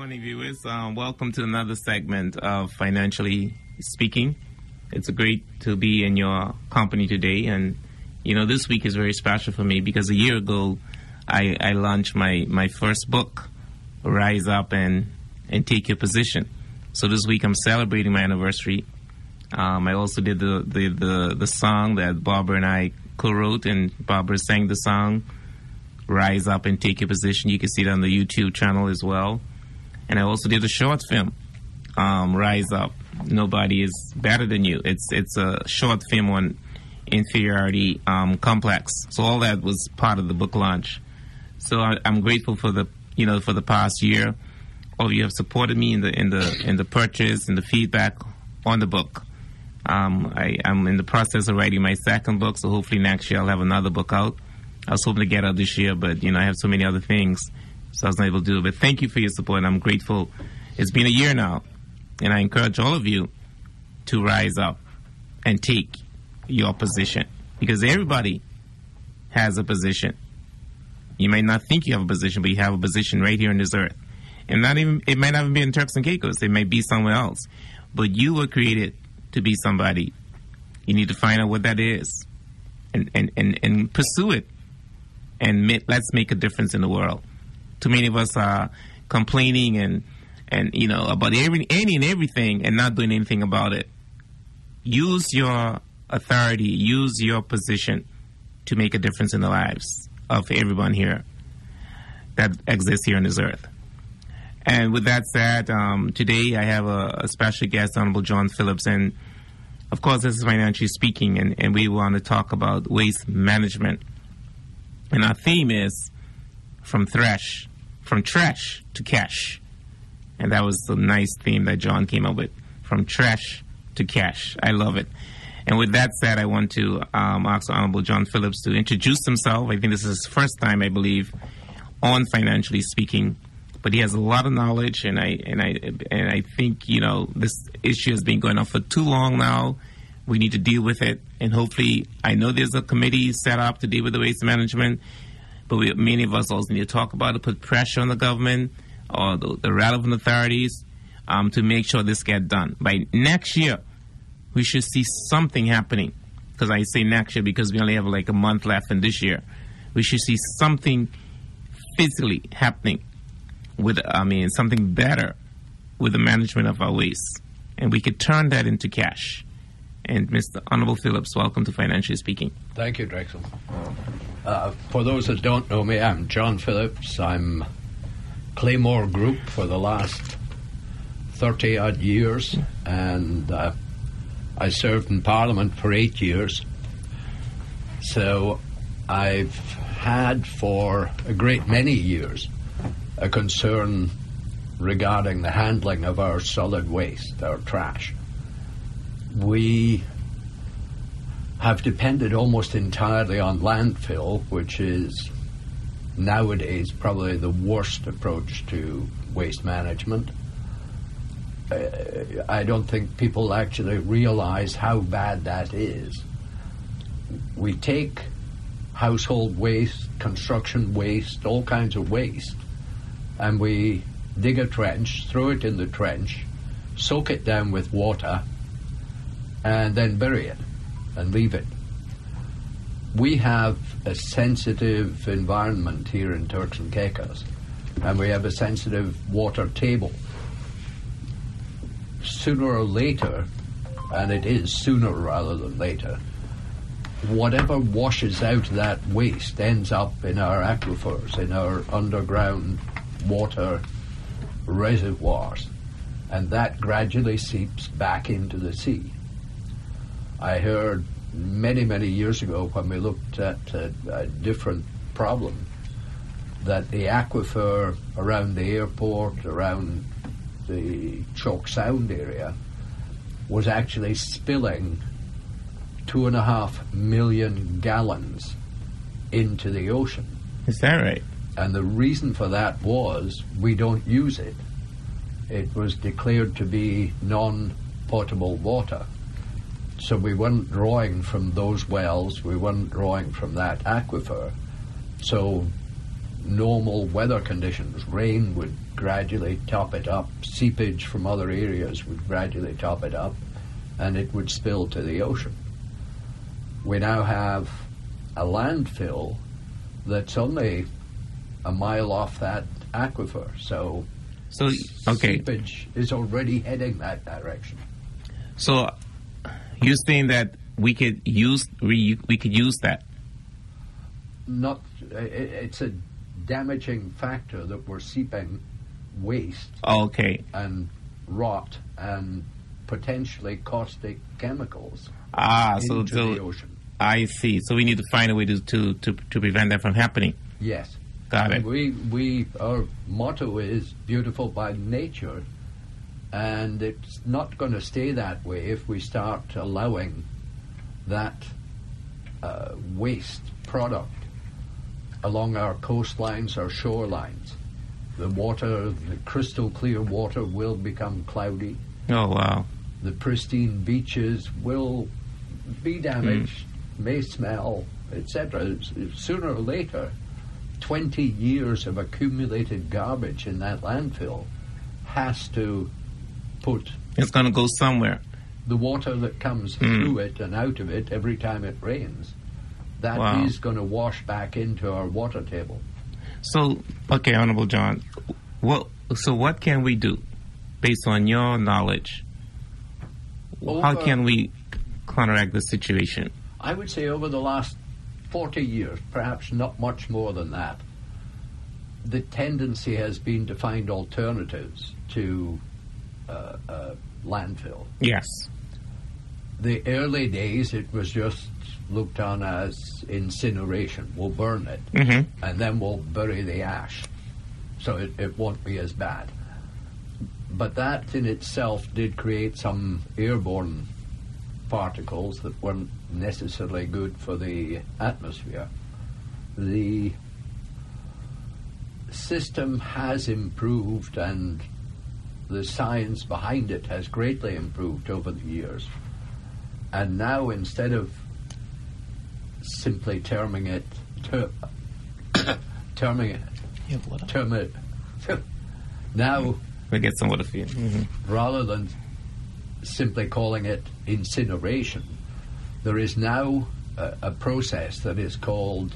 morning, viewers. Welcome to another segment of Financially Speaking. It's great to be in your company today. And, you know, this week is very special for me because a year ago, I launched my first book, Rise Up and Take Your Position. So this week I'm celebrating my anniversary. I also did the song that Barbara and I co-wrote, and Barbara sang the song, Rise Up and Take Your Position. You can see it on the YouTube channel as well. And I also did a short film, Rise Up, Nobody is Better Than You. It's a short film on inferiority complex. So all that was part of the book launch. So I'm grateful for the past year. All of you have supported me in the purchase and the feedback on the book. I'm in the process of writing my second book, so hopefully next year I'll have another book out. I was hoping to get out this year, but, I have so many other things, so I was not able to do it. But thank you for your support, and I'm grateful. It's been a year now, and I encourage all of you to rise up and take your position, because everybody has a position. You may not think you have a position, but you have a position right here on this earth. And it might not even be in Turks and Caicos. It may be somewhere else. But you were created to be somebody. You need to find out what that is and pursue it. And let's make a difference in the world. Too many of us are complaining and about any and everything and not doing anything about it. Use your authority, use your position to make a difference in the lives of everyone here that exists here on this earth. And with that said, today I have a special guest, Honorable John Phillips, and of course this is Financially Speaking, and we want to talk about waste management. And our theme is from trash to cash. And that was a nice theme that John came up with, from trash to cash. I love it. And with that said, I want to ask Honorable John Phillips to introduce himself. I think this is his first time, I believe, on Financially Speaking. But he has a lot of knowledge, and I think, this issue has been going on for too long now. We need to deal with it, and hopefully, I know there's a committee set up to deal with the waste management, but many of us also need to talk about it, put pressure on the government or the relevant authorities to make sure this gets done. By next year, we should see something happening, because I say next year because we only have like a month left in this year. We should see something physically happening something better with the management of our waste, and we could turn that into cash. And Mr. Honorable Phillips, welcome to Financially Speaking. Thank you, Drexel. For those that don't know me, I'm John Phillips. I'm Claymore Group for the last 30-odd years, and I served in Parliament for 8 years. So I've had for a great many years a concern regarding the handling of our solid waste, our trash. We have depended almost entirely on landfill, which is nowadays probably the worst approach to waste management. I don't think people actually realize how bad that is. We take household waste, construction waste, all kinds of waste, and we dig a trench, throw it in the trench, soak it down with water, and then bury it and leave it. We have a sensitive environment here in Turks and Caicos, and we have a sensitive water table. Sooner or later, and it is sooner rather than later, whatever washes out that waste ends up in our aquifers, in our underground water reservoirs, and that gradually seeps back into the sea. I heard many, many years ago when we looked at a different problem that the aquifer around the airport, around the Chalk Sound area, was actually spilling 2.5 million gallons into the ocean. Is that right? And the reason for that was we don't use it. It was declared to be non-potable water. So we weren't drawing from those wells, we weren't drawing from that aquifer. So normal weather conditions, rain would gradually top it up, seepage from other areas would gradually top it up, and it would spill to the ocean. We now have a landfill that's only a mile off that aquifer, so okay. seepage is already heading that direction. So you're saying that we could use that? Not, it's a damaging factor that we're seeping waste Okay. and rot and potentially caustic chemicals So into the ocean. I see. So we need to find a way to prevent that from happening. Yes. Got it. Our motto is beautiful by nature, and it's not going to stay that way if we start allowing that waste product along our coastlines, our shorelines. The water, the crystal clear water, will become cloudy. Oh, wow. The pristine beaches will be damaged, may smell, etc. Sooner or later, 20 years of accumulated garbage in that landfill has to put... It's going to go somewhere. The water that comes through it and out of it every time it rains, that is going to wash back into our water table. So, okay, Honorable John, what can we do based on your knowledge? How can we counteract the situation? I would say over the last 40 years, perhaps not much more than that, the tendency has been to find alternatives to landfill. Yes. The early days, it was just looked on as incineration. We'll burn it, and then we'll bury the ash, so it won't be as bad. But that in itself did create some airborne particles that weren't necessarily good for the atmosphere. The system has improved, and the science behind it has greatly improved over the years. And now, instead of simply terming it now we get some water for you. Rather than simply calling it incineration, there is now a process that is called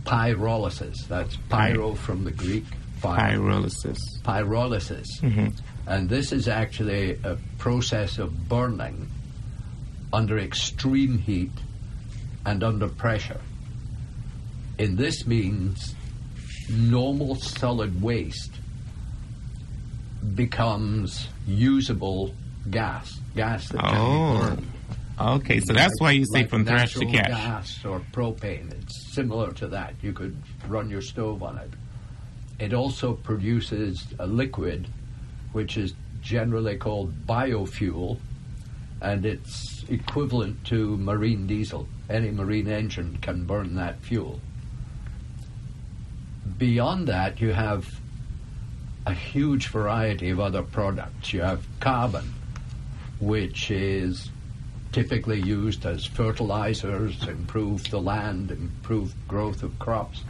pyrolysis. That's pyro from the Greek, fire. Pyrolysis. And this is actually a process of burning under extreme heat and under pressure. And this means normal solid waste becomes usable gas that can be burned. Okay, so that's why you say from trash to cash. Gas or propane, it's similar to that. You could run your stove on it. It also produces a liquid which is generally called biofuel, and it's equivalent to marine diesel. Any marine engine can burn that fuel. Beyond that, you have a huge variety of other products. You have carbon, which is typically used as fertilizers, improve the land, improve growth of crops.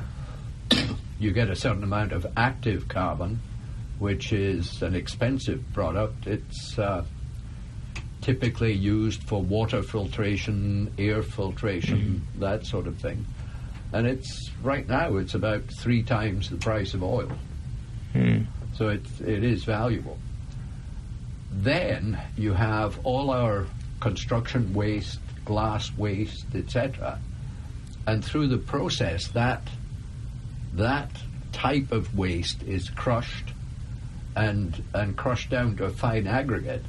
You get a certain amount of active carbon, which is an expensive product. It's typically used for water filtration, air filtration, that sort of thing. And right now it's about 3 times the price of oil. So it is valuable. Then you have all our construction waste, glass waste, etc. And through the process, that type of waste is crushed and crushed down to a fine aggregate.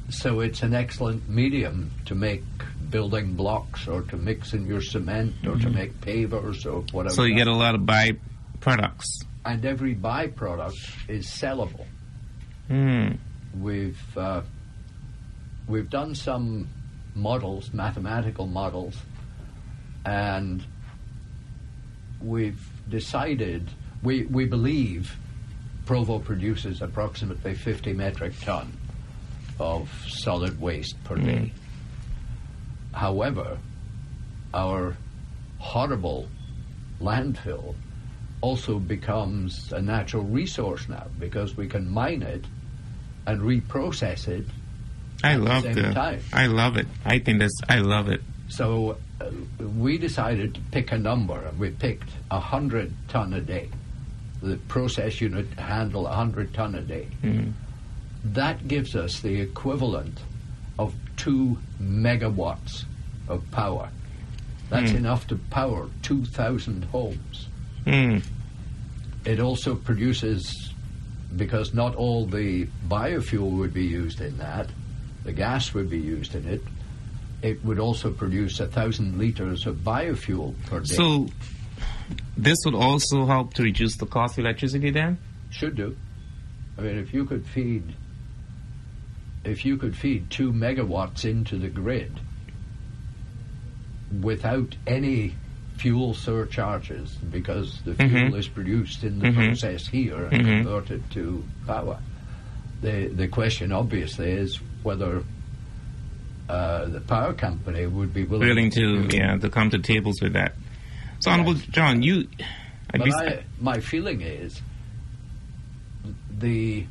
So it's an excellent medium to make building blocks, or to mix in your cement, or to make pavers, or whatever. So you get a lot of byproducts. And every byproduct is sellable. We've done some models, mathematical models, and we've decided, we believe Provo produces approximately 50 metric ton of solid waste per day. However, our horrible landfill also becomes a natural resource now, because we can mine it and reprocess it I at love the same time. I love it. I love it. So we decided to pick a number, and we picked 100 ton a day. The process unit handle 100 ton a day. Mm. That gives us the equivalent of 2 megawatts of power. That's enough to power 2,000 homes. Mm. It also produces, because not all the biofuel would be used in that, the gas would be used in it, it would also produce 1,000 liters of biofuel per day. So this would also help to reduce the cost of electricity then? Should do. I mean, if you could feed 2 megawatts into the grid without any fuel surcharges, because the fuel is produced in the process here and converted to power. The question obviously is whether the power company would be willing to come to tables with that. So, Honorable John, my feeling is the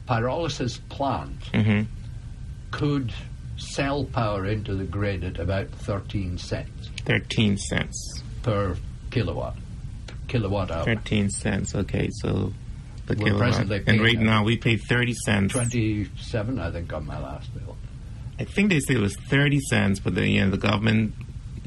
pyrolysis plant could sell power into the grid at about 13 cents. 13 cents per kilowatt hour. 13 cents. Okay, so the We're kilowatt. presently And right paying now we pay 30 cents. 27, I think, on my last bill. I think they say it was 30 cents, but the government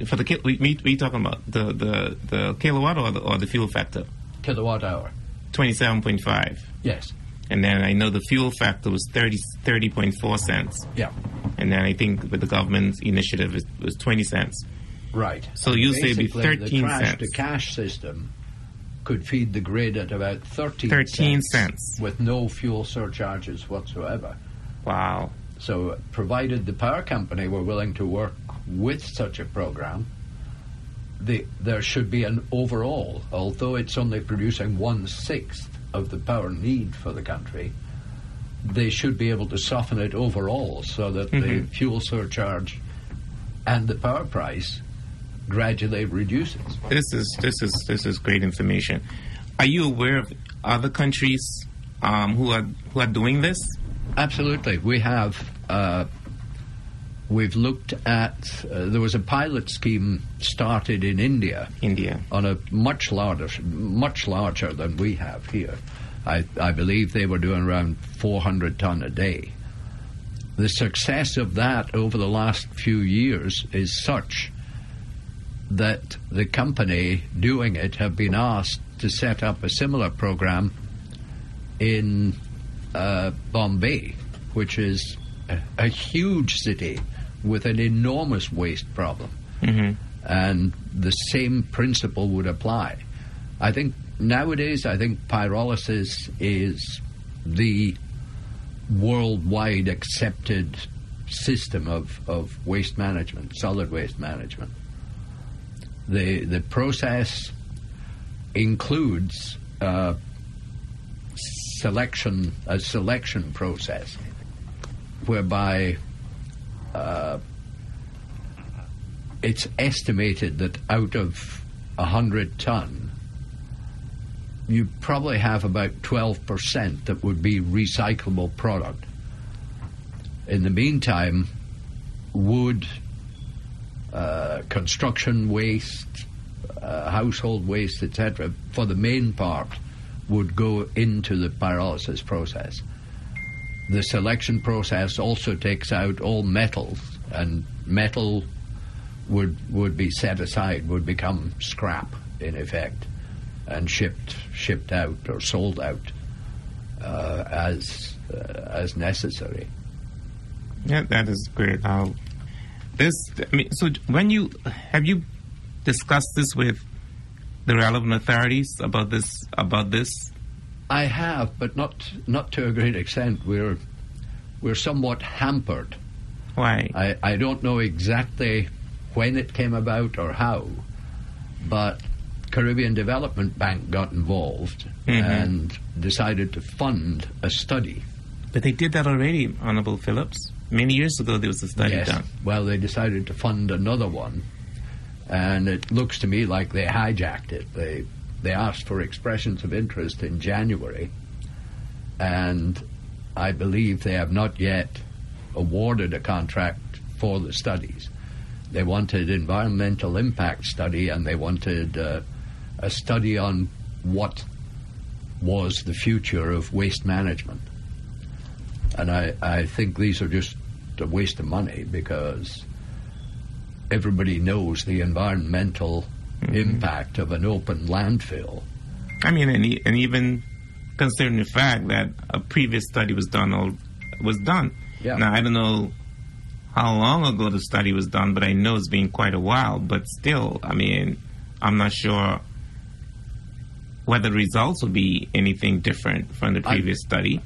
for the we talking about the kilowatt or the fuel factor? Kilowatt hour. 27.5. Yes. And then I know the fuel factor was 30.4 cents. Yeah. And then I think with the government's initiative it was 20 cents. Right. So you say it'd be 13 cents. cents. The cash system could feed the grid at about 13 cents with no fuel surcharges whatsoever. Wow. So provided the power company were willing to work with such a program, there should be an overall, although it's only producing 1/6 of the power need for the country, they should be able to soften it overall so that the fuel surcharge and the power price gradually reduces. This is great information. Are you aware of other countries who are doing this? Absolutely. We have. We've looked at. There was a pilot scheme started in India. On a much larger than we have here. I believe they were doing around 400 ton a day. The success of that over the last few years is such that the company doing it have been asked to set up a similar program in Bombay, which is a huge city with an enormous waste problem. And the same principle would apply. I think nowadays, pyrolysis is the worldwide accepted system of waste management, solid waste management. The process includes a selection process whereby it's estimated that out of 100 ton, you probably have about 12% that would be recyclable product. In the meantime, wood, construction waste, household waste, etc., for the main part, would go into the pyrolysis process. The selection process also takes out all metals, and metal would be set aside, would become scrap in effect, and shipped out or sold out as necessary. Yeah, that is great. So have you discussed this with the relevant authorities about this? I have, but not to a great extent. We're somewhat hampered. Why? I don't know exactly when it came about or how, but Caribbean Development Bank got involved and decided to fund a study. But they did that already, Honorable Phillips. Many years ago there was a study done. Well, they decided to fund another one And it looks to me like they hijacked it. They asked for expressions of interest in January, and I believe they have not yet awarded a contract for the studies. They wanted environmental impact study, and they wanted a study on what was the future of waste management. And I think these are just a waste of money, because everybody knows the environmental impact of an open landfill. I mean, and even considering the fact that a previous study was done. Yeah. Now, I don't know how long ago the study was done, but I know it's been quite a while. But still, I mean, I'm not sure whether the results will be anything different from the previous study.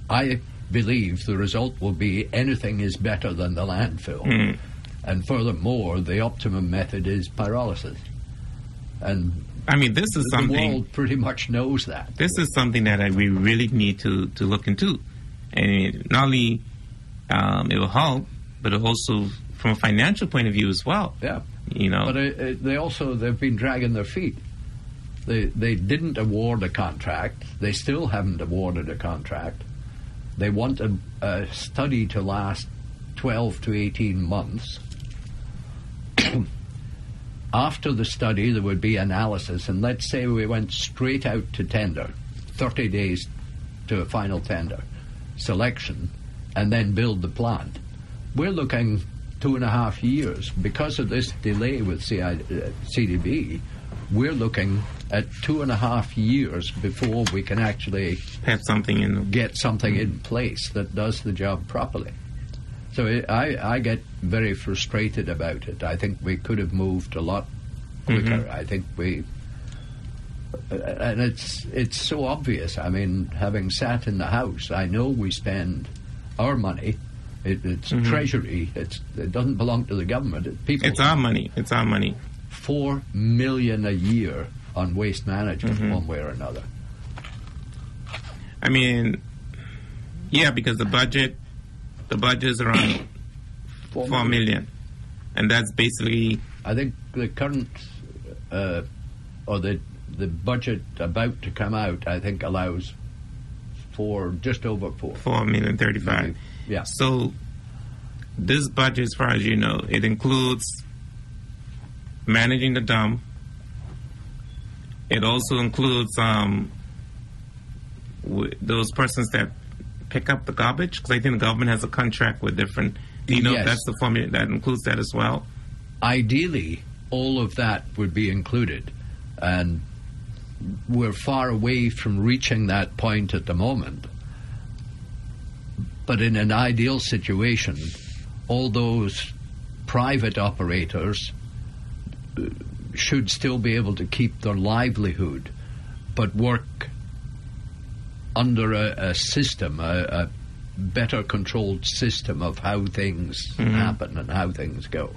I believe the result will be anything is better than the landfill. And furthermore, the optimum method is pyrolysis. And I mean, this is something the world pretty much knows that. This is something that we really need to look into. And not only it will help, but also from a financial point of view as well. Yeah. You know. But they've been dragging their feet. They didn't award a contract. They still haven't awarded a contract. They want a study to last 12 to 18 months. After the study, there would be analysis, and let's say we went straight out to tender, 30 days to a final tender, selection, and then build the plant. We're looking 2.5 years. Because of this delay with CDB, we're looking at 2.5 years before we can actually have something get something in place that does the job properly. So I get very frustrated about it. I think we could have moved a lot quicker. I think and it's so obvious. I mean, having sat in the House, I know we spend our money. It's treasury. It doesn't belong to the government. It's our money. It's our money. $4 million a year on waste management, one way or another. I mean, yeah, because the budget is around $4 million, and that's basically. I think the current or the budget about to come out, I think, allows for just over $4,035,000. Yeah. So this budget, as far as you know, it includes managing the dump. It also includes those persons that pick up the garbage, because I think the government has a contract with different. Do you know if that's the formula that includes that as well? Ideally, all of that would be included, and we're far away from reaching that point at the moment. But in an ideal situation, all those private operators should still be able to keep their livelihood, but work under a system, a better controlled system of how things happen and how things go.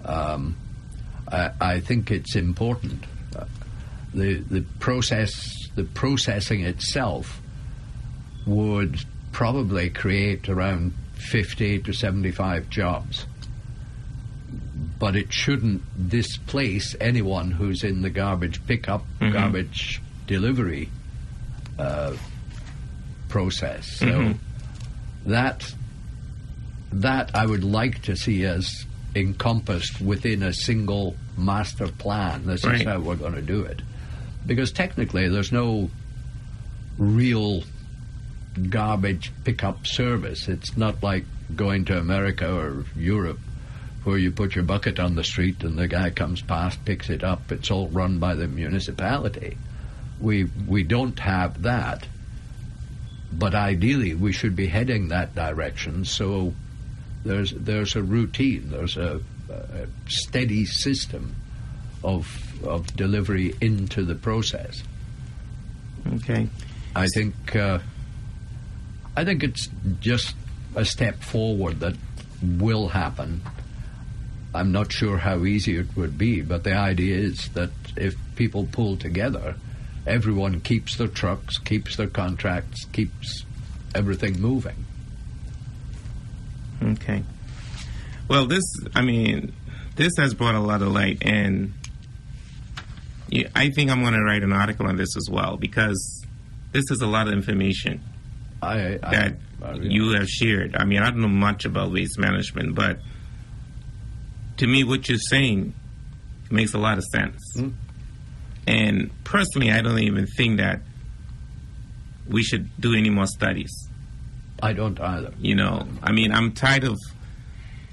I think it's important. The processing itself would probably create around 50 to 75 jobs, but it shouldn't displace anyone who's in the garbage pickup, garbage delivery process. So that I would like to see as encompassed within a single master plan. This is how we're going to do it. Because technically there's no real garbage pickup service. It's not like going to America or Europe where you put your bucket on the street and the guy comes past, picks it up. It's all run by the municipality. We don't have that. But ideally we should be heading that direction, so there's a routine, there's a steady system of delivery into the process. Okay. I think it's just a step forward that will happen. I'm not sure how easy it would be, but the idea is that if people pull together, everyone keeps their trucks, keeps their contracts, keeps everything moving. Okay. Well, this has brought a lot of light, and I think I'm going to write an article on this as well, because this is a lot of information that you have shared. I mean, I don't know much about waste management, but to me, what you're saying makes a lot of sense. Mm. And personally, I don't even think that we should do any more studies. I don't either. You know, I mean, I'm tired of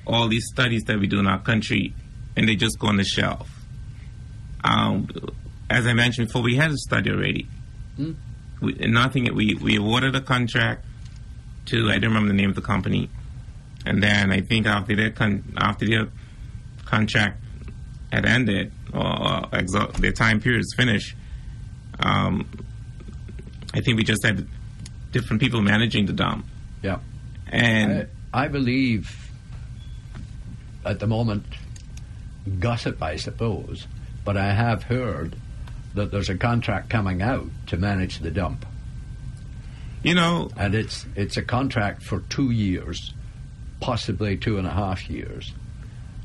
all these studies that we do in our country, and they just go on the shelf. As I mentioned before, we had a study already. Mm. We awarded a contract to, I don't remember the name of the company, and then I think after their contract had ended, or their time period is finished, I think we just had different people managing the dump. Yeah. And I believe at the moment, gossip I suppose, but I have heard that there's a contract coming out to manage the dump. You know, and it's a contract for 2 years, possibly 2.5 years,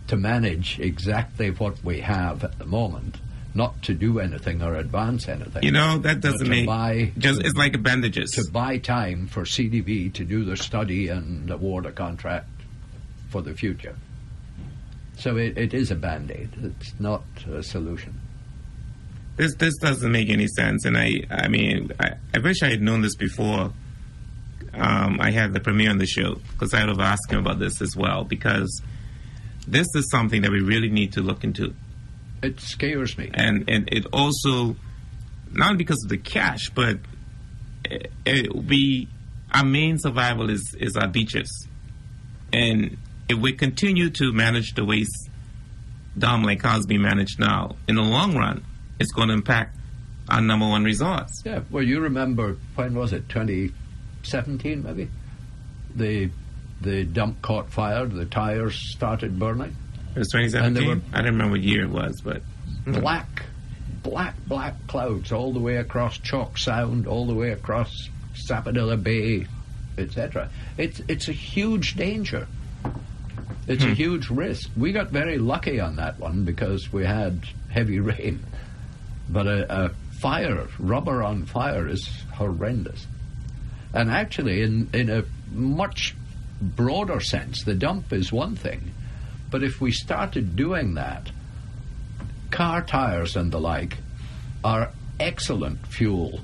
to manage exactly what we have at the moment, not to do anything or advance anything. You know, that doesn't make it's like bandages. To buy time for CDB to do the study and award a contract for the future. So it is a band-aid. It's not a solution. This doesn't make any sense, and I mean, I wish I had known this before I had the premiere on the show, because I would have asked him about this as well, because this is something that we really need to look into. It scares me. And it also, not because of the cash, but our main survival is our beaches. And if we continue to manage the waste dump like how it's being managed now, in the long run, it's going to impact our number one resource. Yeah, well, you remember, when was it, 2017 maybe? The dump caught fire, the tires started burning. It was 2017? I don't remember what year it was, but... Black clouds all the way across Chalk Sound, all the way across Sapodilla Bay, etc. It's a huge danger. It's a huge risk. We got very lucky on that one because we had heavy rain. But a fire, rubber on fire, is horrendous. And actually, in a much broader sense, the dump is one thing. But if we started doing that, car tires and the like are excellent fuel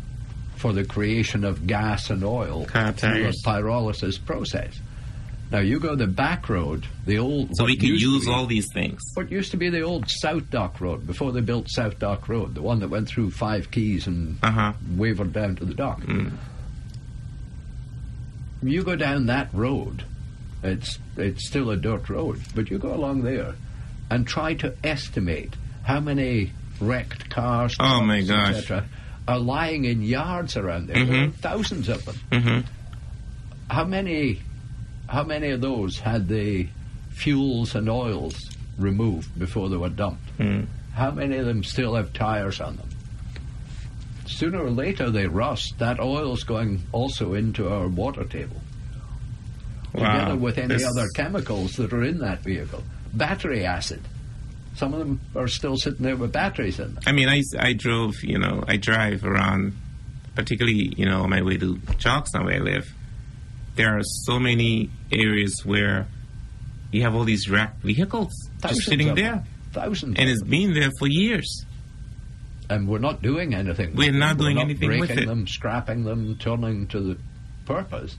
for the creation of gas and oil through a pyrolysis process. Now, you go the back road, the old... So we can use all these things. What used to be the old South Dock Road, before they built South Dock Road, the one that went through 5 Keys and wavered down to the dock. Mm. You go down that road, it's still a dirt road, but you go along there and try to estimate how many wrecked cars, trucks, etc., are lying in yards around there. There are thousands of them. Mm-hmm. How many of those had the fuels and oils removed before they were dumped? Mm. How many of them still have tires on them? Sooner or later they rust. That oil's going also into our water table. Wow. Together with any other chemicals that are in that vehicle. Battery acid. Some of them are still sitting there with batteries in them. I mean, I drive around, particularly, on my way to Charlestown where I live. There are so many areas where you have all these wrecked vehicles just sitting there. Thousands. And it's been there for years. And we're not doing anything. We're not doing anything with it. Breaking them, scrapping them, turning to the purpose.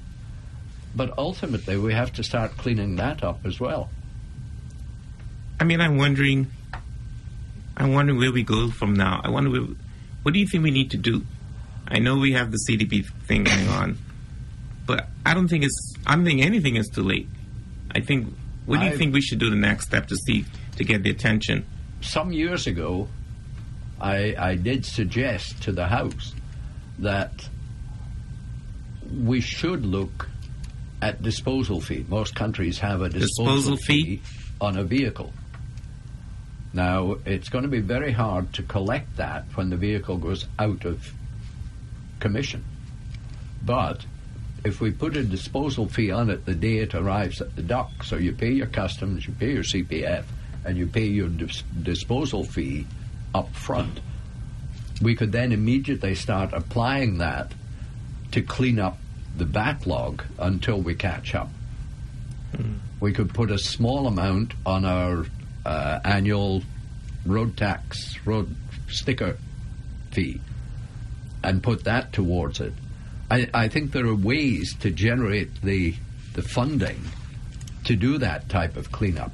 But ultimately, we have to start cleaning that up as well. I mean, I'm wondering where we go from now. What do you think we need to do? I know we have the CDP thing going on. But I don't think anything is too late. What do you think we should do the next step to get the attention? Some years ago, I did suggest to the House that we should look at disposal fee. Most countries have a disposal fee on a vehicle. Now, it's going to be very hard to collect that when the vehicle goes out of commission. But if we put a disposal fee on it the day it arrives at the dock, so you pay your customs, you pay your CPF, and you pay your disposal fee up front. We could then immediately start applying that to clean up the backlog until we catch up. We could put a small amount on our annual road sticker fee and put that towards it. I think there are ways to generate the funding to do that type of cleanup.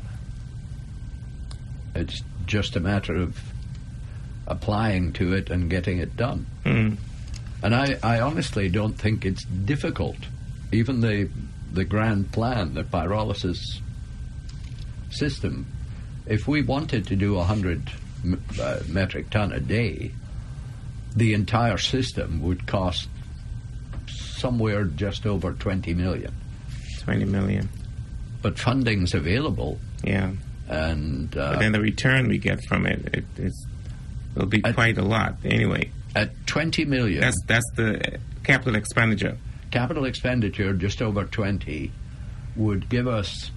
It's just a matter of applying to it and getting it done. And I honestly don't think it's difficult. Even the grand plan, the pyrolysis system, if we wanted to do 100 metric ton a day, the entire system would cost somewhere just over 20 million. 20 million. But funding's available. Yeah. And but then the return we get from it will be quite a lot anyway. At 20 million. That's the capital expenditure. Capital expenditure, just over 20, would give us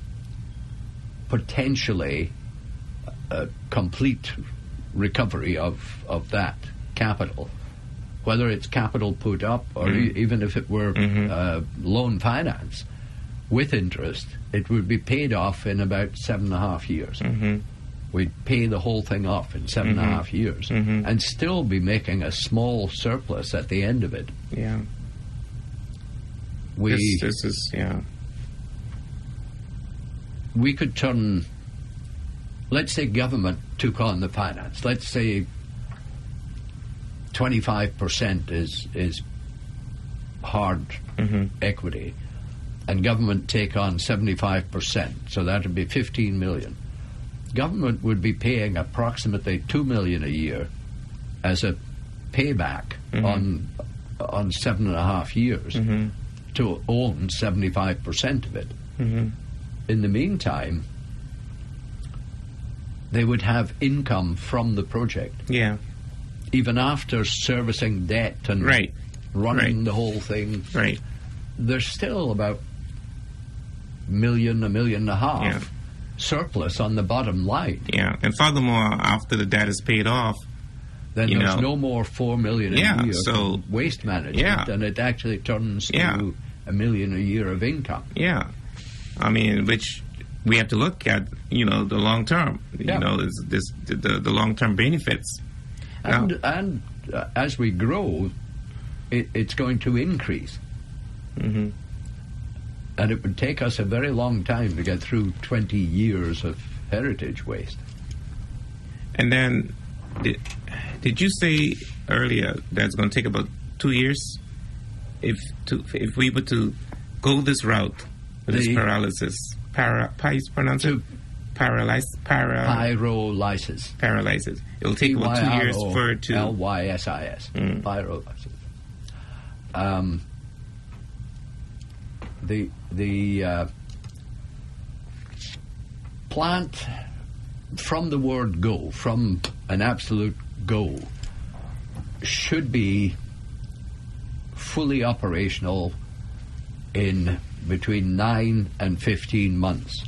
potentially a complete recovery of that capital. Whether it's capital put up or even if it were loan finance with interest, it would be paid off in about 7.5 years. We'd pay the whole thing off in 7.5 years and still be making a small surplus at the end of it. Yeah. This is, yeah. We could turn, let's say government took on the finance. Let's say 25% is hard equity, and government take on 75%, so that would be 15 million. Government would be paying approximately 2 million a year as a payback on 7.5 years to own 75% of it. In the meantime, they would have income from the project. Yeah. Even after servicing debt and running the whole thing, there's still about $1 million, $1.5 million surplus on the bottom line. Yeah, and furthermore, after the debt is paid off, then there's no more $4 million a year for waste management, and it actually turns to $1 million a year of income. Yeah, I mean, which we have to look at, the long term. The long term benefits. And as we grow, it's going to increase. And it would take us a very long time to get through 20 years of heritage waste. And then, did you say earlier that it's going to take about 2 years if we were to go this route with this paralysis? How you pronounce it? Pyrolysis. Pyrolysis. It will take about 2 years for it to... Lysis. Pyrolysis. The plant, from the word go, from an absolute go, should be fully operational in between 9 and 15 months.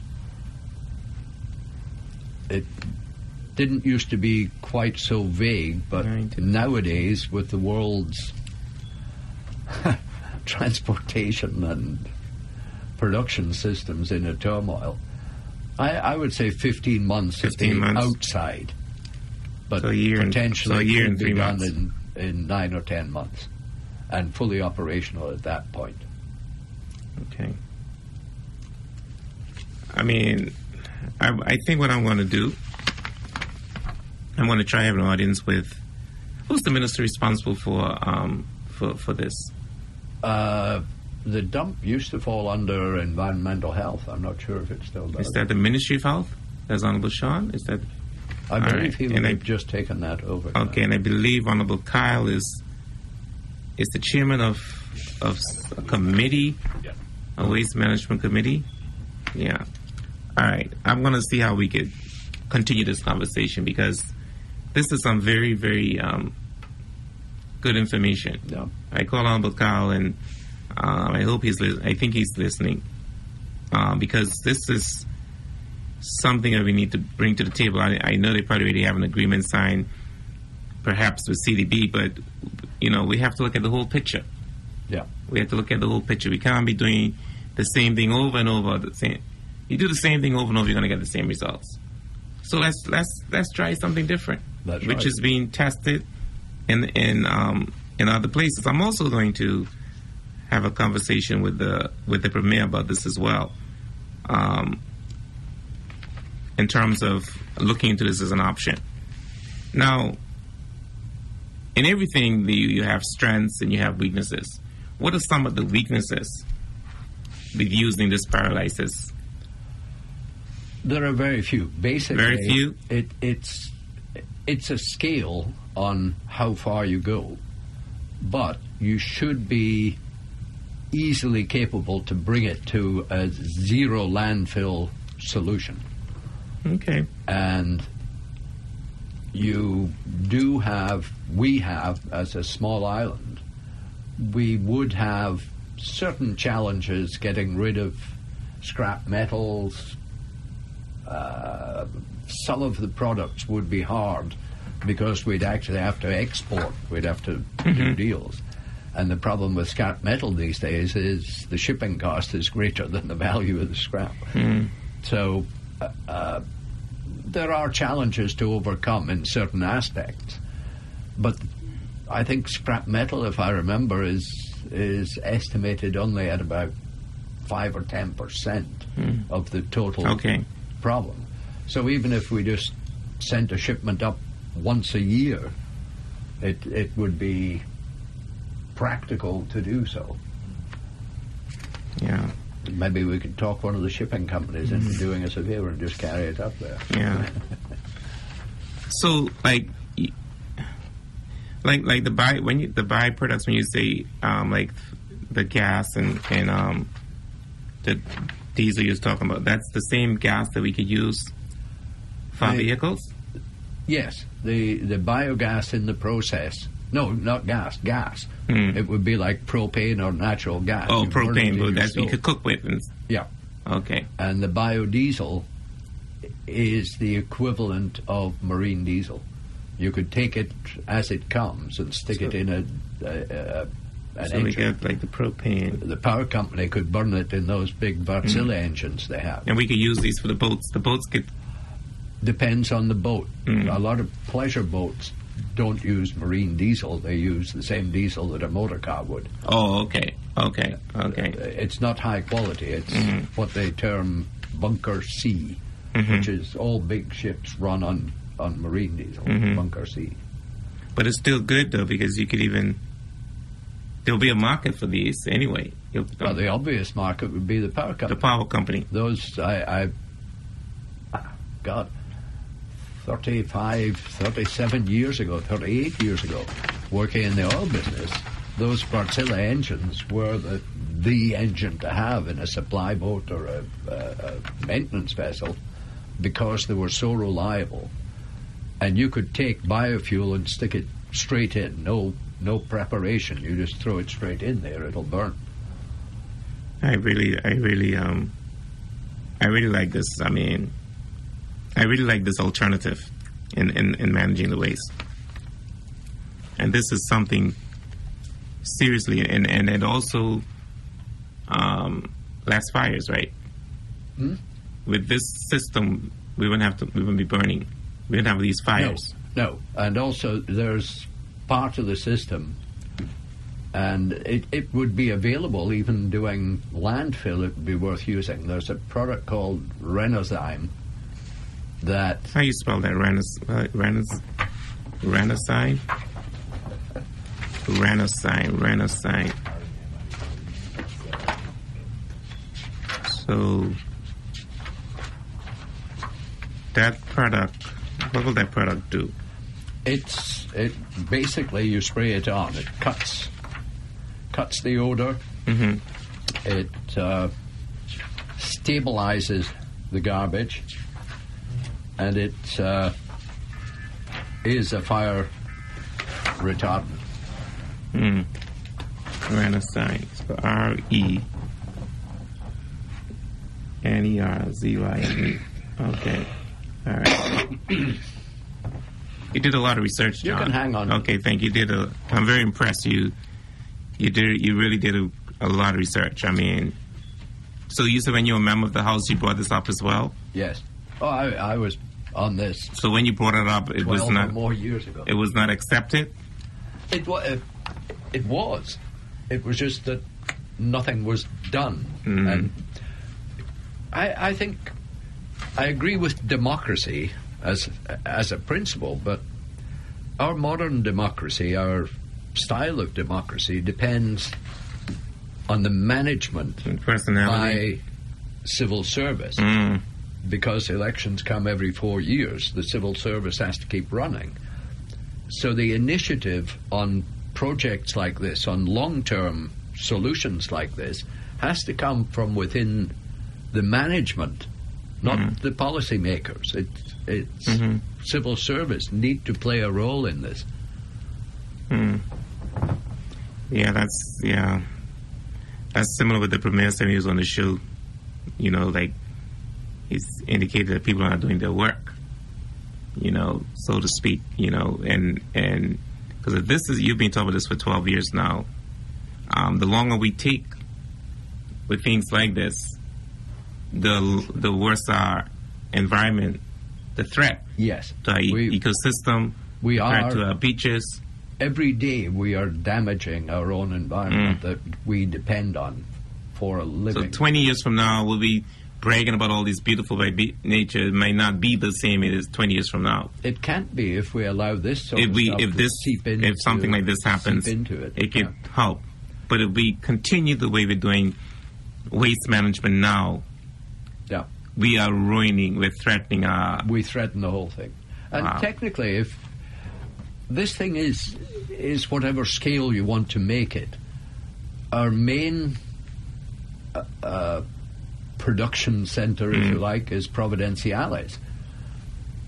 It didn't used to be quite so vague, but nowadays, with the world's transportation and production systems in a turmoil, I would say 15 months 15 months. Outside, but potentially a year and 3 months. Done in 9 or 10 months, and fully operational at that point. Okay. I mean, I think what I'm going to do, I'm going to try have an audience with who's the minister responsible for this. The dump used to fall under environmental health. I'm not sure if it still does. Is that the Ministry of Health? That's Honorable Sean? Is that? I believe he would have just taken that over. Okay, now. And I believe Honorable Kyle is the chairman of a committee, a waste management committee. Yeah. All right. I'm going to see how we could continue this conversation, because this is some very, very good information. Yeah. I call Honorable Kyle, and I hope I think he's listening, because this is something that we need to bring to the table. I know they probably already have an agreement signed, perhaps with CDB, but we have to look at the whole picture. Yeah, we have to look at the whole picture. We can't be doing the same thing over and over. You do the same thing over and over, you're going to get the same results. So let's try something different, which is being tested in other places. I'm also going to have a conversation with the premier about this as well, in terms of looking into this as an option. Now, in everything, you have strengths and you have weaknesses. What are some of the weaknesses with using this pyrolysis? There are very few. Basically, very few. It's a scale on how far you go, but you should be easily capable to bring it to a zero landfill solution. Okay. And we have, as a small island, we would have certain challenges getting rid of scrap metals. Some of the products would be hard because we'd actually have to export. We'd have to do deals. And the problem with scrap metal these days is the shipping cost is greater than the value of the scrap. So there are challenges to overcome in certain aspects. But I think scrap metal, if I remember, is estimated only at about 5 or 10% of the total problem. So even if we just sent a shipment up once a year, it would be practical to do so. Yeah. Maybe we could talk one of the shipping companies into doing us a favor and just carry it up there. Yeah. So, like the byproducts, when you say like the gas and the diesel you're talking about, that's the same gas that we could use for vehicles? Yes. The biogas in the process. No, not gas. It would be like propane or natural gas. Oh, propane, but that's what you could cook with. Yeah. Okay. And the biodiesel is the equivalent of marine diesel. You could take it as it comes and stick it in an engine. We get like the propane. The power company could burn it in those big Wärtsilä engines they have. And we could use these for the boats. The boats could... Depends on the boat. A lot of pleasure boats don't use marine diesel. They use the same diesel that a motor car would. Oh, okay. It's not high quality. It's what they term bunker C, which is all big ships run on marine diesel, bunker C. But it's still good, though, because you could even... There'll be a market for these anyway. Well, the obvious market would be the power company. The power company. Those, God, 35, 37 years ago, 38 years ago, working in the oil business, those Wärtsilä engines were the engine to have in a supply boat or a maintenance vessel because they were so reliable. And you could take biofuel and stick it straight in, no preparation. You just throw it straight in there; it'll burn. I really like this. I mean, I really like this alternative in managing the waste. And this is something seriously, and it also less fires, right? With this system, we wouldn't be burning. We wouldn't have these fires. No. And also, there's part of the system, and it would be available even doing landfill. It would be worth using. There's a product called Renosime that... How you spell that? Renosime? So that product, what will that product do? It basically, you spray it on. It cuts the odor. It stabilizes the garbage, and it is a fire retardant. Renosime. So RENERZYME. Okay. All right. You did a lot of research, John. You can hang on. Okay, thank you. I'm very impressed. You really did a lot of research. I mean, so you said when you were a member of the House, you brought this up as well? Yes. Oh, I was on this. So when you brought it up, it was not or more years ago. It was not accepted. It was. It was just that nothing was done, and I think I agree with democracy as a principle, but our modern democracy, our style of democracy, depends on the management and personality by civil service. Because elections come every 4 years, the civil service has to keep running. So the initiative on projects like this, on long-term solutions like this, has to come from within the management, not the policymakers. It's civil service need to play a role in this. Yeah, that's similar with the premier saying he was on the show. You know, like he's indicated that people are not doing their work. You know, so to speak. You know, and because this is, you've been talking about this for 12 years now. The longer we take with things like this, the worse our environment, the threat to our ecosystem, we threat are to our beaches. Every day we are damaging our own environment that we depend on for a living. So 20 years from now, we'll be bragging about all these beautiful by nature. It might not be the same it is 20 years from now. It can't be if we allow this sort of stuff to seep into, if something like this happens, it could help. But if we continue the way we're doing waste management now, we are ruining, we're threatening our... We threaten the whole thing. And technically, if this thing is whatever scale you want to make it, our main production center, if you like, is Providenciales.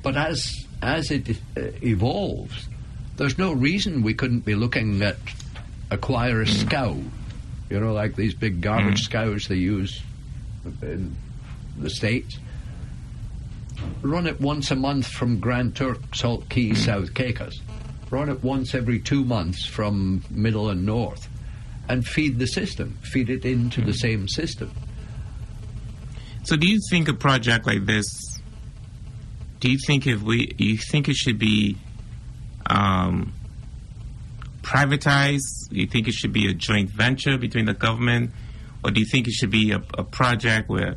But as it evolves, there's no reason we couldn't be looking at acquire a scow, you know, like these big garbage scows they use in the States. Run it once a month from Grand Turk, Salt Cay, South Caicos. Run it once every 2 months from Middle and North, and feed the system, feed it into the same system. So do you think a project like this, do you think you think it should be privatized? Do you think it should be a joint venture between the government? Or do you think it should be a project where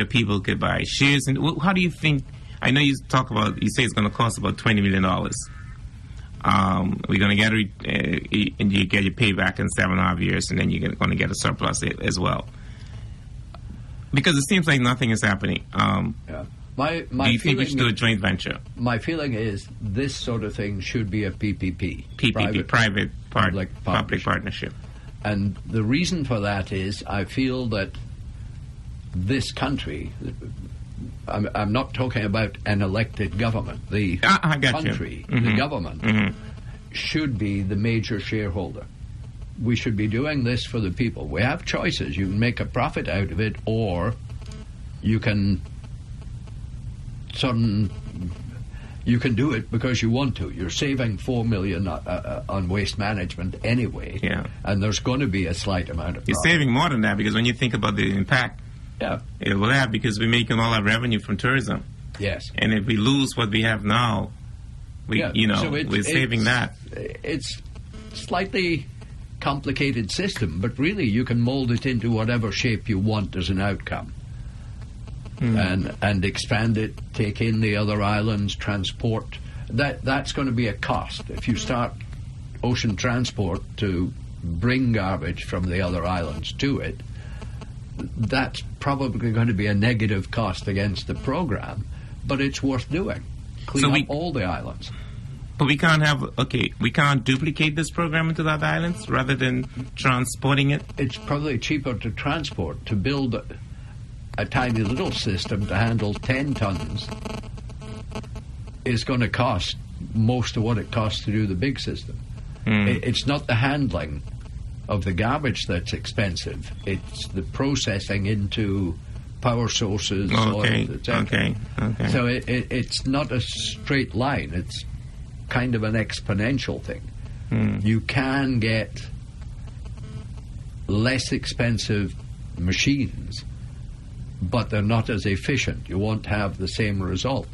people could buy shares? And how do you think, I know you say it's going to cost about $20 million. We're going to get and you get your payback in 7.5 years, and then you're going to get a surplus as well. Because it seems like nothing is happening. Do you think we should do a joint venture? My feeling is this sort of thing should be a PPP. Public partnership. And the reason for that is I feel that this country, I'm not talking about an elected government, the country, the government, should be the major shareholder. We should be doing this for the people. We have choices. You can make a profit out of it, or you can you can do it because you want to. You're saving $4 million on waste management anyway, and there's going to be a slight amount of profit. You're saving more than that, because when you think about the impact it will have, because we're making all our revenue from tourism. Yes. And if we lose what we have now, we're saving that. It's slightly complicated system, but really you can mold it into whatever shape you want as an outcome. And expand it, take in the other islands, transport. That's going to be a cost. If you start ocean transport to bring garbage from the other islands to it, that's probably going to be a negative cost against the program, but it's worth doing. Clean up all the islands. But we can't duplicate this program into the other islands rather than transporting it? It's probably cheaper to transport. To build a tiny little system to handle 10 tons is going to cost most of what it costs to do the big system. It's not the handling of the garbage that's expensive. It's the processing into power sources, Okay. oils, etc. Okay. So it's not a straight line. It's kind of an exponential thing. You can get less expensive machines, but they're not as efficient. You won't have the same result.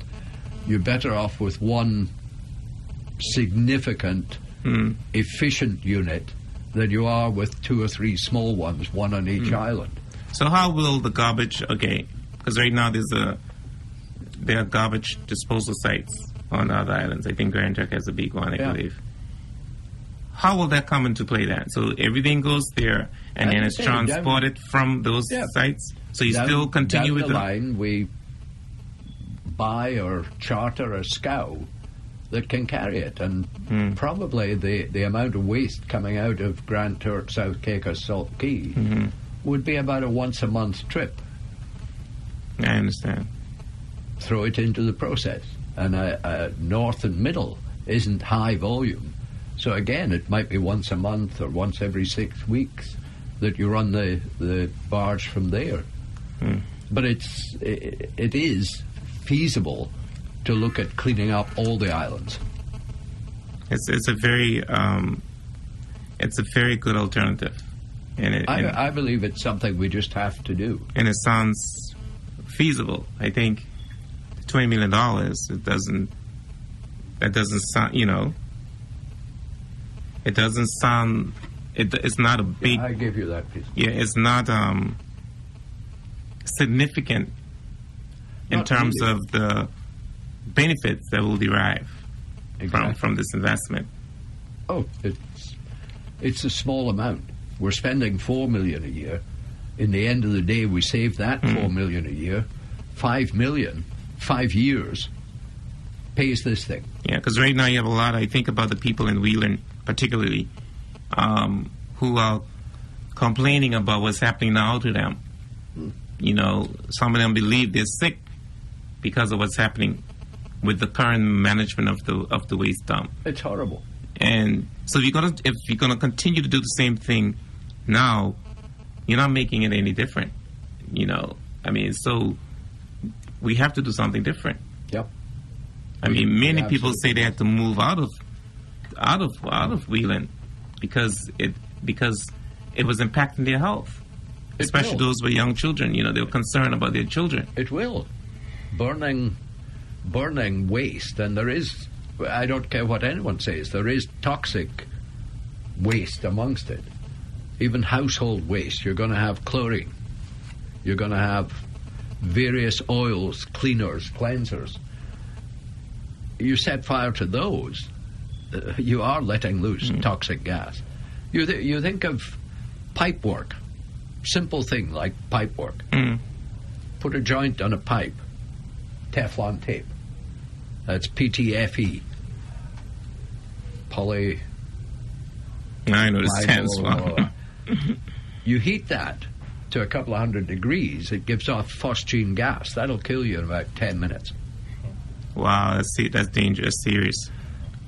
You're better off with one significant, efficient unit than you are with 2 or 3 small ones, one on each island. So how will the garbage? Okay, because right now there are garbage disposal sites on other islands. I think Grand Turk has a big one, I believe. How will that come into play then? So everything goes there, and then it's transported from those sites. So you still continue with the line. We buy or charter a scow that can carry it, and probably the amount of waste coming out of Grand Turk, South Caicos, Salt Key would be about a once-a-month trip. I understand. Throw it into the process, and north and middle isn't high volume. So again, it might be once a month or once every 6 weeks that you run the barge from there. But it is feasible to look at cleaning up all the islands. It's a very good alternative, and I believe it's something we just have to do. And it sounds feasible. I think $20 million. That doesn't sound. It doesn't sound. It's not a big. I give you that piece. Yeah, it's not significant in terms of the benefits that will derive from this investment. Oh, it's a small amount. We're spending $4 million a year. In the end of the day, we save that $4 million a year. $5 million, 5 years, pays this thing. Yeah, because right now you have a lot. I think about the people in Wheeler, particularly, who are complaining about what's happening now to them. Some of them believe they're sick because of what's happening with the current management of the waste dump. It's horrible. And so if you're gonna continue to do the same thing now, you're not making it any different. So we have to do something different. Yep. Many people say they had to move out of Wheeling because it was impacting their health, especially those with young children. They were concerned about their children. It will. Burning waste, and there is, I don't care what anyone says, there is toxic waste amongst it. Even household waste, you're going to have chlorine. You're going to have various oils, cleaners, cleansers. You set fire to those, you are letting loose toxic gas. You think of pipe work, simple thing like pipe work. Put a joint on a pipe, Teflon tape. That's PTFE. Poly. I know this stands for. You heat that to a couple of 100 degrees, it gives off phosgene gas. That'll kill you in about 10 minutes. Wow, that's dangerous, serious.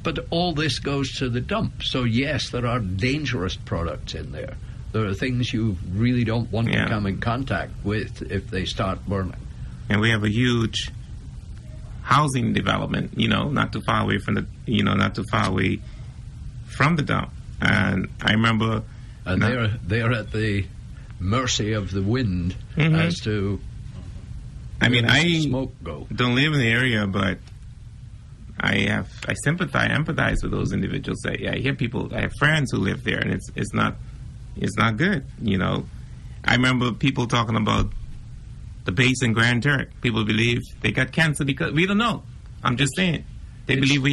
But all this goes to the dump. So yes, there are dangerous products in there. There are things you really don't want to come in contact with if they start burning. And we have a huge housing development, not too far away from the dump. And I remember, and they're at the mercy of the wind as to. I smoke go. Don't live in the area, but I empathize with those individuals. I hear people. I have friends who live there, and it's not good. I remember people talking about the base in Grand Turk. People believe they got cancer because we don't know. I'm just saying they believe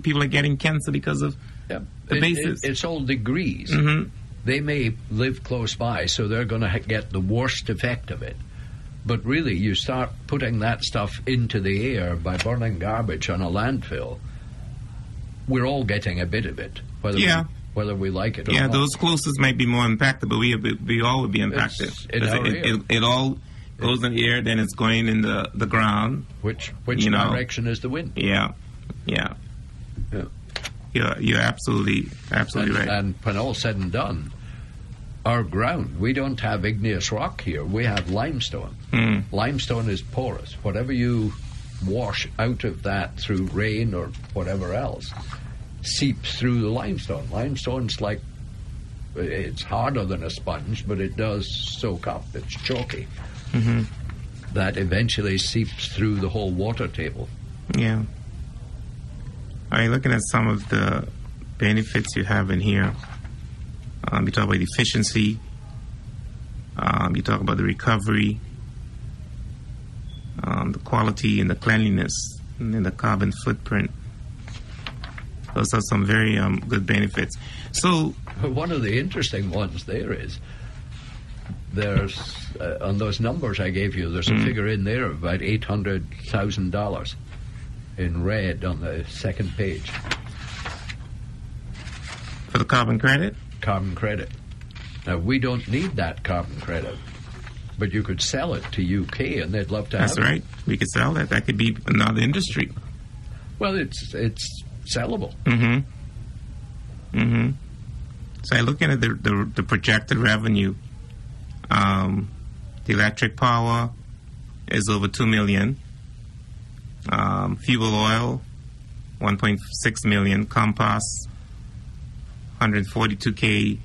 people are getting cancer because of the bases. It's all degrees. They may live close by, so they're going to get the worst effect of it. But really, you start putting that stuff into the air by burning garbage on a landfill, we're all getting a bit of it, whether we like it or not. Yeah, those closest might be more impacted, but we all would be impacted. It all goes in the air, then it's going in the ground. Which direction is the wind? Yeah. You're absolutely right. And when all's said and done, our ground. We don't have igneous rock here. We have limestone. Limestone is porous. Whatever you wash out of that through rain or whatever else seeps through the limestone. Limestone's like, it's harder than a sponge, but it does soak up. It's chalky. That eventually seeps through the whole water table. Yeah. All right, looking at some of the benefits you have in here. You talk about efficiency. You talk about the recovery, the quality and the cleanliness, and the carbon footprint. Those are some very good benefits. So, one of the interesting ones there is there's on those numbers I gave you. There's a figure in there of about $800,000 in red on the second page for the carbon credit. Carbon credit. Now we don't need that carbon credit, but you could sell it to UK, and they'd love to. That's have right. it. We could sell that. That could be another industry. Well, it's sellable. So I'm looking at the projected revenue. The electric power is over $2 million. Fuel oil, $1.6 million. Compost, $142K.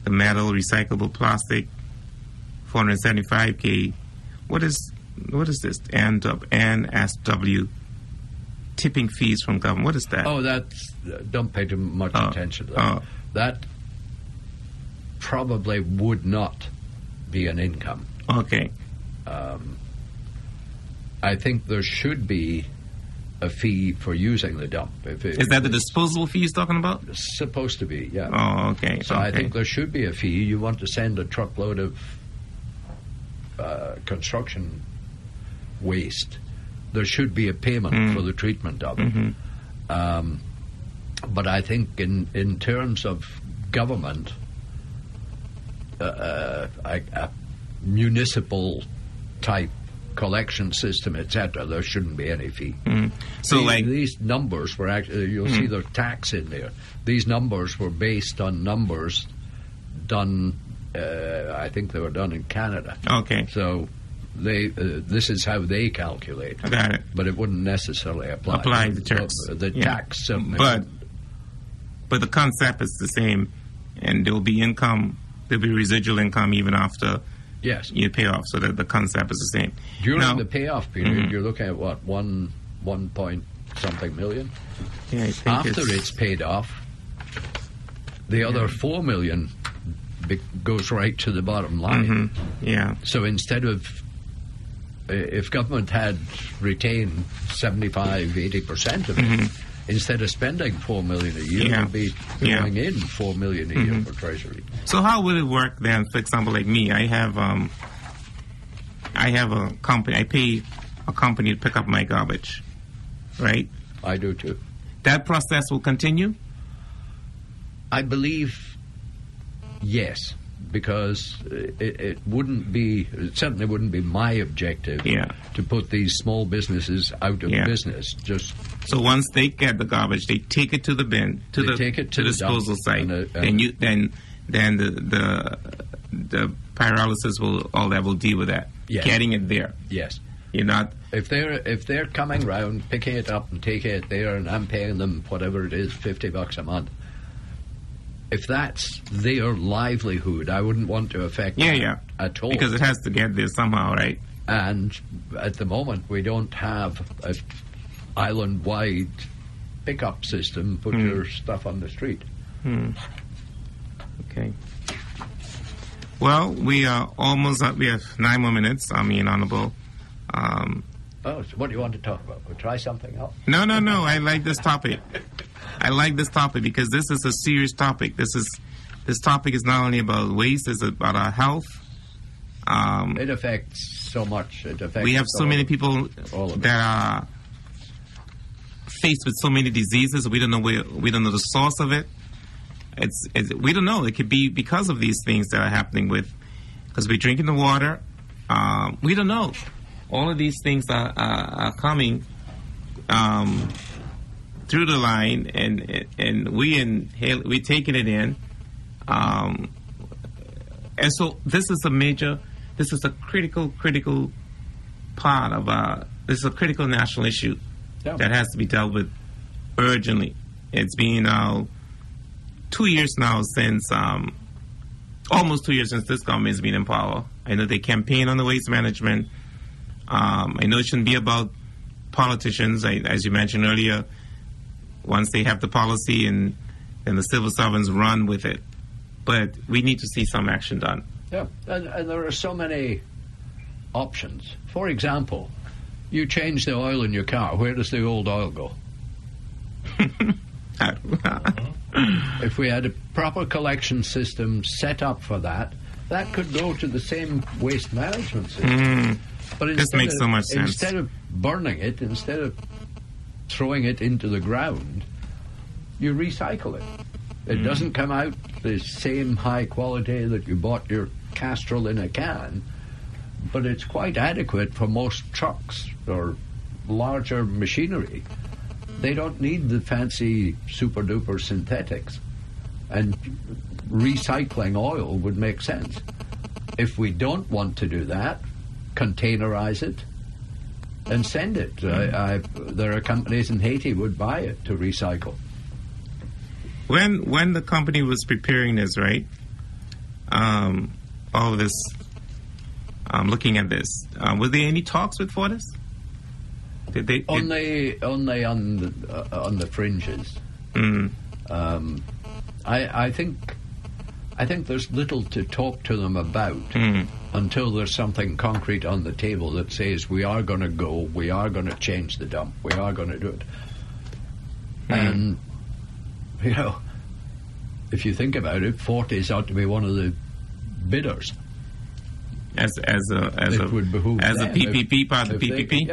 The metal, recyclable plastic, $475K. What is this? NSW. Tipping fees from government. What is that? Oh, that's don't pay too much attention to that. That probably would not be an income. Okay. I think there should be a fee for using the dump. Is that the disposable fee he's talking about? It's supposed to be, yeah. Oh, okay. So I think there should be a fee. You want to send a truckload of construction waste, there should be a payment for the treatment of it. But I think in terms of government, a municipal type collection system, etc., there shouldn't be any fee. So, these numbers were actually, you'll see the tax in there. These numbers were based on numbers done. I think they were done in Canada. Okay. So this is how they calculate. I got it. But it wouldn't necessarily apply. Apply the tax. The tax certainly. But the concept is the same, and there will be income. There'll be residual income even after. Yes. You pay off, so that the concept is the same. During the payoff period, you're looking at what, one point something million? Yeah, I think after it's paid off, the other $4 million goes right to the bottom line. Yeah. So instead of, if government had retained 75-80% of it, instead of spending $4 million a year, it would be throwing in $4 million a year for Treasury. So how will it work then? For example, like me, I have a company. I pay a company to pick up my garbage, right? I do too. That process will continue? I believe yes, because it certainly wouldn't be my objective to put these small businesses out of business. Just so once they get the garbage, they take it to the bin, to the disposal site, then the pyrolysis will deal with that, getting it there. Yes. You're not. If they're coming round, picking it up and taking it there, and I'm paying them whatever it is, $50 a month. If that's their livelihood, I wouldn't want to affect that at all. Because it has to get there somehow, right? And at the moment, we don't have an island-wide pickup system. Put your stuff on the street. Okay. Well, we are almost up. We have 9 more minutes. Honorable. So what do you want to talk about? We'll try something else. No. I like this topic. I like this topic because this is a serious topic. This topic is not only about waste; it's about our health. It affects so much. We have so many people that are faced with so many diseases. We don't know we don't know the source of it. We don't know. It could be because of these things that are happening because we're drinking the water. We don't know. All of these things are coming through the line, and we're taking it in. And so this is a critical part of this is a critical national issue that has to be dealt with urgently. It's been 2 years now since, almost 2 years since this government has been in power. I know they campaign on the waste management. I know it shouldn't be about politicians, as you mentioned earlier. Once they have the policy and the civil servants run with it. But we need to see some action done. Yeah, and there are so many options. For example, you change the oil in your car. Where does the old oil go? If we had a proper collection system set up for that, that could go to the same waste management system. But this makes so much sense. Instead of burning it, instead of throwing it into the ground, you recycle it. It doesn't come out the same high quality that you bought your Castrol in a can, but it's quite adequate for most trucks or larger machinery. They don't need the fancy super-duper synthetics, and recycling oil would make sense. If we don't want to do that, containerize it and send it. There are companies in Haiti would buy it to recycle. When the company was preparing this, right, all of this, looking at this, were there any talks with Fortis? Did they on the fringes? I think there's little to talk to them about until there's something concrete on the table that says we are going to go, we are going to change the dump, we are going to do it. And you know, if you think about it, Fortis ought to be one of the bidders. As a PPP part of the PPP.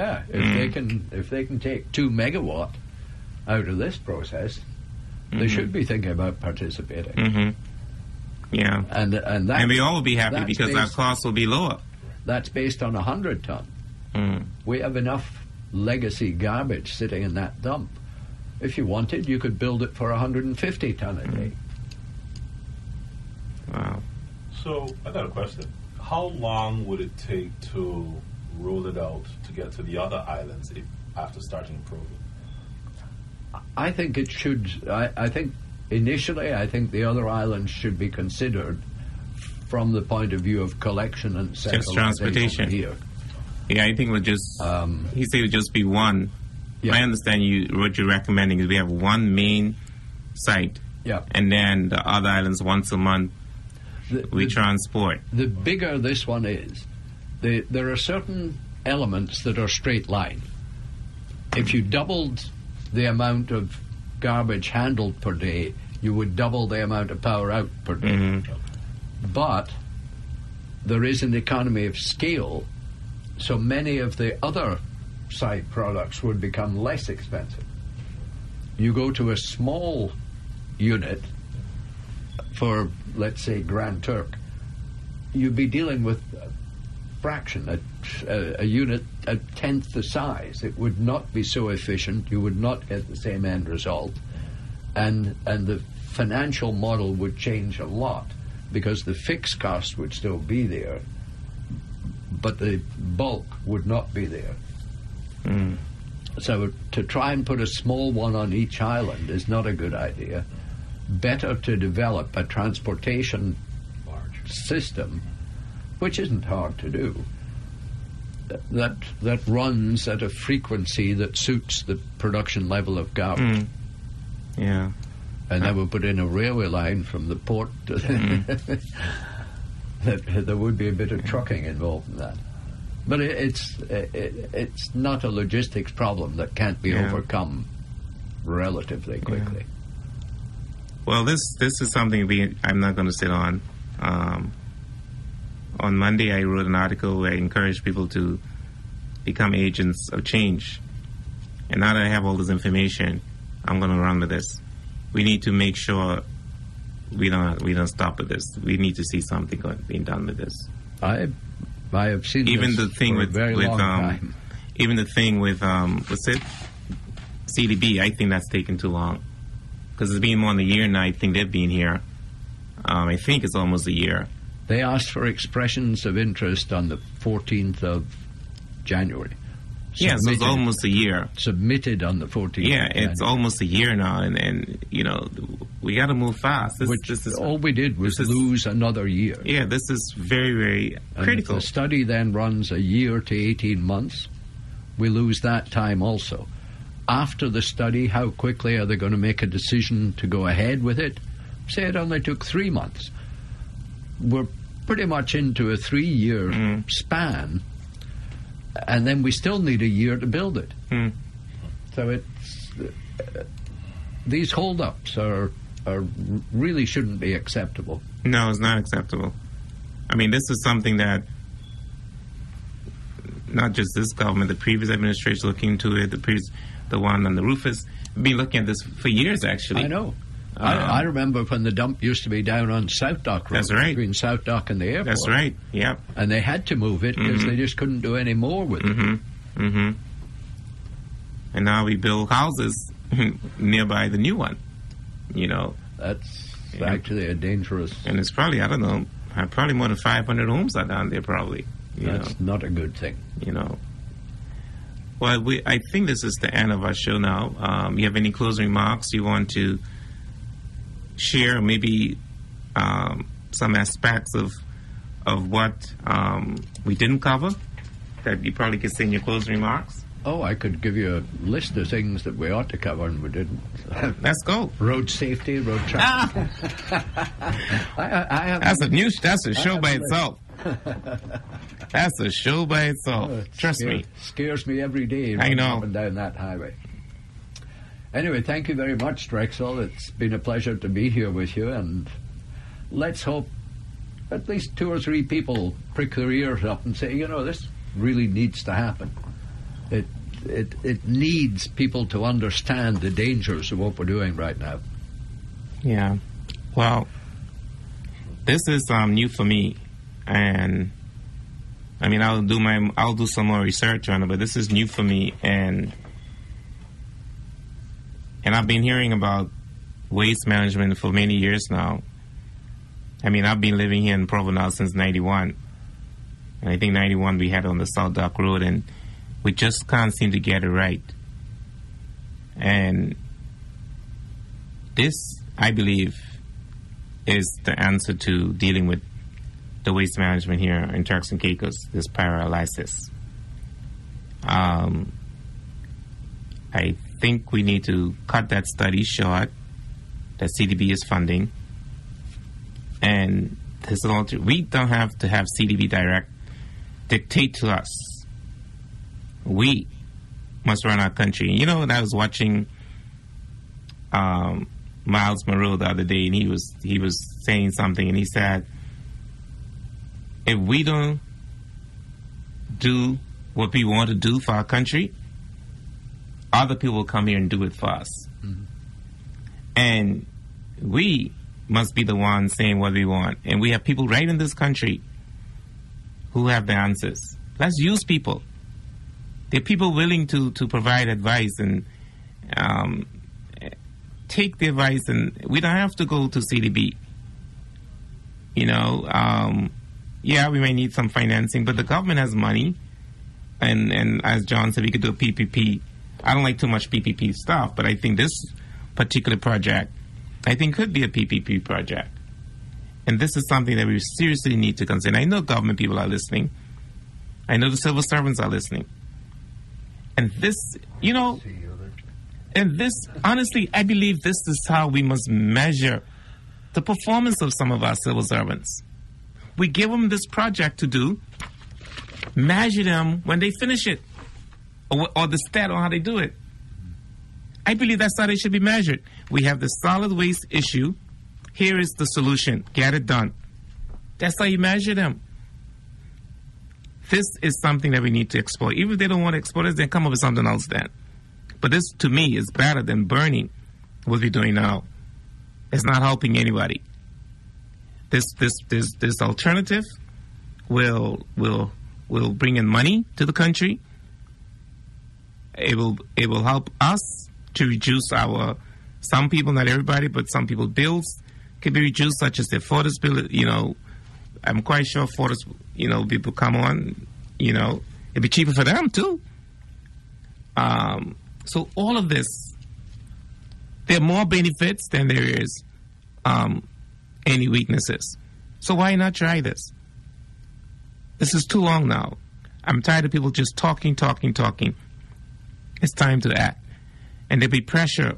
If they can take 2 megawatt out of this process, they should be thinking about participating. Yeah, and we all will be happy because our costs will be lower. That's based on 100 ton. We have enough legacy garbage sitting in that dump. If you wanted, you could build it for 150 ton a day. Wow. So I got a question. How long would it take to roll it out to get to the other islands after starting the program? I think it should. I think initially, the other islands should be considered from the point of view of collection and just transportation here. Yeah, I think we'll just. He said it would just be one. Yeah. I understand what you're recommending is we have one main site. Yeah. And then the other islands once a month we transport. The bigger this one is, there are certain elements that are straight line. If you doubled the amount of garbage handled per day, you would double the amount of power out per day. But there is an economy of scale, so many of the other side products would become less expensive. You go to a small unit for, let's say, Grand Turk, you'd be dealing with a fraction, a unit a tenth the size. It would not be so efficient. You would not get the same end result, and the financial model would change a lot because the fixed cost would still be there, but the bulk would not be there. So to try and put a small one on each island is not a good idea. Better to develop a transportation system, which isn't hard to do, that runs at a frequency that suits the production level of garbage. Yeah. And then we'll put in a railway line from the port to there would be a bit of trucking involved in that. But it's not a logistics problem that can't be overcome relatively quickly. Well, this is something I'm not going to sit on. On Monday, I wrote an article where I encouraged people to become agents of change. And now that I have all this information, I'm going to run with this. We need to make sure we don't stop with this. We need to see something being done with this. I have seen even this the thing for with a very long time. Even the thing with what's it? CDB. I think that's taken too long because it's been more than a year now. I think they've been here. I think it's almost a year, They asked for expressions of interest on the 14th of January. Yes, so it's almost a year. Submitted on the 14th. Yeah, it's almost a year now, and you know, we got to move fast. All we did was lose another year. Yeah, this is very, very critical. And if the study then runs a year to 18 months, we lose that time also. After the study, how quickly are they going to make a decision to go ahead with it? Say it only took 3 months. We're pretty much into a 3-year span, and then we still need a year to build it. So it's these hold-ups are really shouldn't be acceptable. No, it's not acceptable. I mean, this is something that not just this government, the previous administration looking into it, the one on the roof has been looking at this for years, actually. I know. I remember when the dump used to be down on South Dock Road. That's right. Between South Dock and the airport. That's right, yeah. And they had to move it because they just couldn't do any more with it. And now we build houses nearby the new one, you know. That's actually a dangerous... And it's probably, I don't know, probably more than 500 homes are down there, probably. That's not a good thing. You know. Well, I think this is the end of our show now. You have any closing remarks you want to share? Maybe some aspects of what we didn't cover that you probably could say in your closing remarks? Oh, I could give you a list of things that we ought to cover and we didn't. Let's go. Road safety, road traffic. That's a show by itself. That's a show by itself. Trust me. Scares me every day. I know. Up and down that highway. Anyway, thank you very much, Drexel. It's been a pleasure to be here with you, and let's hope at least 2 or 3 people prick their ears up and say, you know, this really needs to happen. It needs people to understand the dangers of what we're doing right now. Yeah. Well, this is new for me, and I mean, I'll do some more research on it, but this is new for me, and I've been hearing about waste management for many years now. I mean, I've been living here in Provo now since 91. And I think 91 we had on the South Dock Road, and we just can't seem to get it right. And this, I believe, is the answer to dealing with the waste management here in Turks and Caicos, this paralysis. I think we need to cut that study short that CDB is funding. And we don't have to have CDB Direct dictate to us. We must run our country. You know, I was watching Miles Monroe the other day, and he was saying something, and he said, if we don't do what we want to do for our country, other people will come here and do it for us. And we must be the ones saying what we want. And we have people right in this country who have the answers. Let's use people. There are people willing to provide advice and take the advice, and we don't have to go to CDB. You know, yeah, we may need some financing, but the government has money. And as John said, we could do a PPP. I don't like too much PPP stuff, but I think this particular project, I think, could be a PPP project. And this is something that we seriously need to consider. I know government people are listening. I know the civil servants are listening. And this, you know, and this, honestly, I believe this is how we must measure the performance of some of our civil servants. We give them this project to do, measure them when they finish it, or the stat on how they do it. I believe that's how they should be measured. We have the solid waste issue. Here is the solution. Get it done. That's how you measure them. This is something that we need to explore. Even if they don't want to explore this, then come up with something else then. But this, to me, is better than burning what we're doing now. It's not helping anybody. This alternative will bring in money to the country. It will help us to reduce some people, not everybody, but some people bills can be reduced, such as their affordability, I'm quite sure Fortis, people come on, it'd be cheaper for them too. So all of this, there are more benefits than there is any weaknesses. So why not try this? This is too long now. I'm tired of people just talking. It's time to act. And there'll be pressure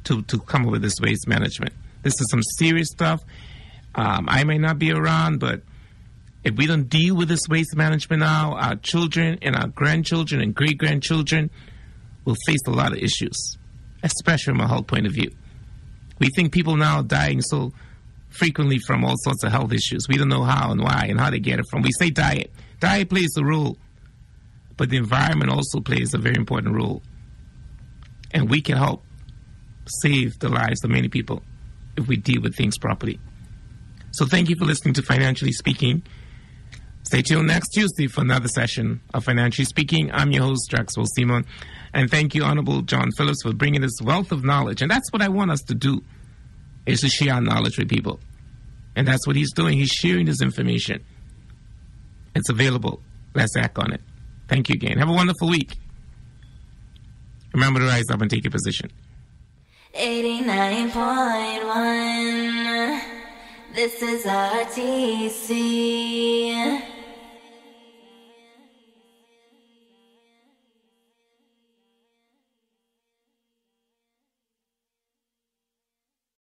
to come up with this waste management. This is some serious stuff. I may not be around, but if we don't deal with this waste management now, our children and our grandchildren and great-grandchildren will face a lot of issues, especially from a health point of view. We think people now are dying so frequently from all sorts of health issues. We don't know how and why and how they get it from. We say diet. Diet plays a role, but the environment also plays a very important role. And we can help save the lives of many people if we deal with things properly. So thank you for listening to Financially Speaking. Stay tuned next Tuesday for another session of Financially Speaking. I'm your host, Drex Simon. And thank you, Honorable John Phillips, for bringing this wealth of knowledge. And that's what I want us to do, is to share our knowledge with people. And that's what he's doing. He's sharing this information. It's available. Let's act on it. Thank you again. Have a wonderful week. Remember to rise up and take your position. 89.1. This is RTC.